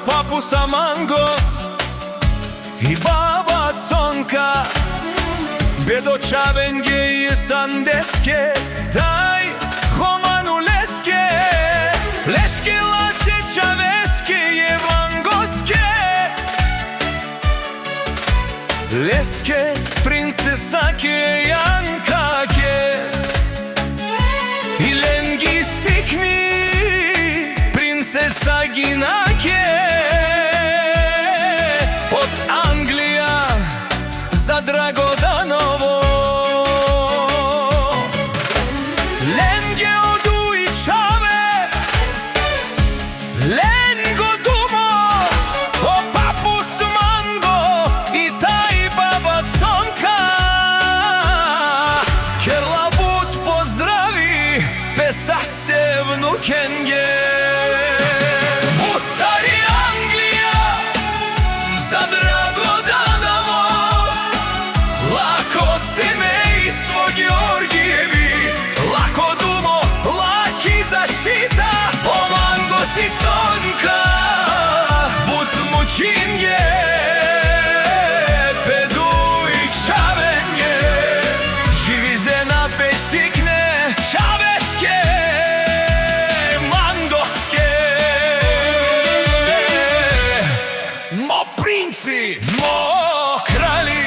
papus amangos i baba Conka, bedo čavenge i sandeske, taj homanu leske, leske lase čaveske je vangoske, leske princesake jankake, i lengi sikmi princesa ginake, od Anglija za Dragodanovo. Lenge odu i čave, lengo dumo, o papus mango i taj baba Conka, kerla but pozdravi pesah se vnukenge. Butari Anglija za Dragodanovo, lako semejstvo Georgijevi, lako dumo, laki zašita, pomango si Conka, but mučinje, pedu i čavenje, živi zena pesikne, čaveske, mangoske. Mo princi, mo krali,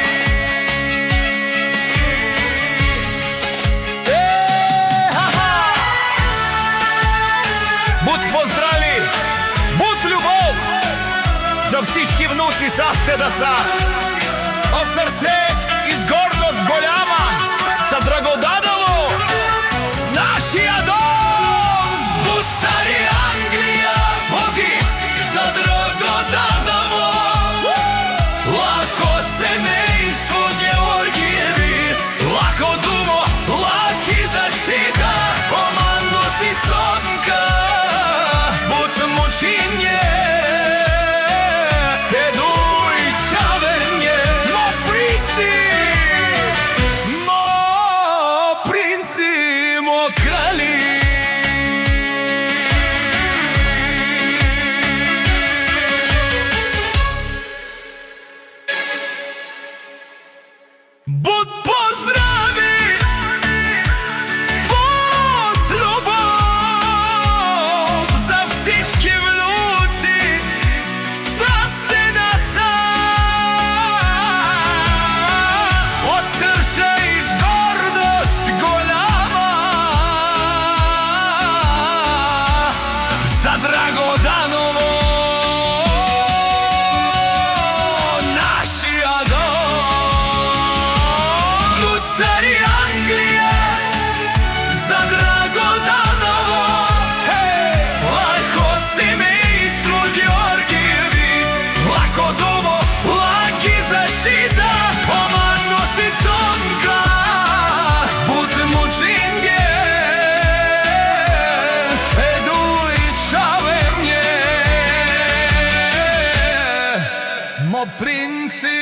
Бут поздрали, бут любов за всички внуци са стедаса, од срце и с гордост голяма за Драгоданово, нашия дом. Бутари Англија води за Драгоданово, лако семејство Георгиеви, лако думо, лаки заштита, поманго си Conka, but mučinje, pedu i čavenje. Mo princi, mo krali. But pozdravi, but любов за всички внуци sa stedasa, od srca i s гордост голяма za Dragodanovo, našия dom. Butari Anglија za Dragodanovo, lako semejstvo Georgijevi, lako dumo, laki zaštita, pomango si Conka, but mučinje, pedu i čavenje. Mo princi,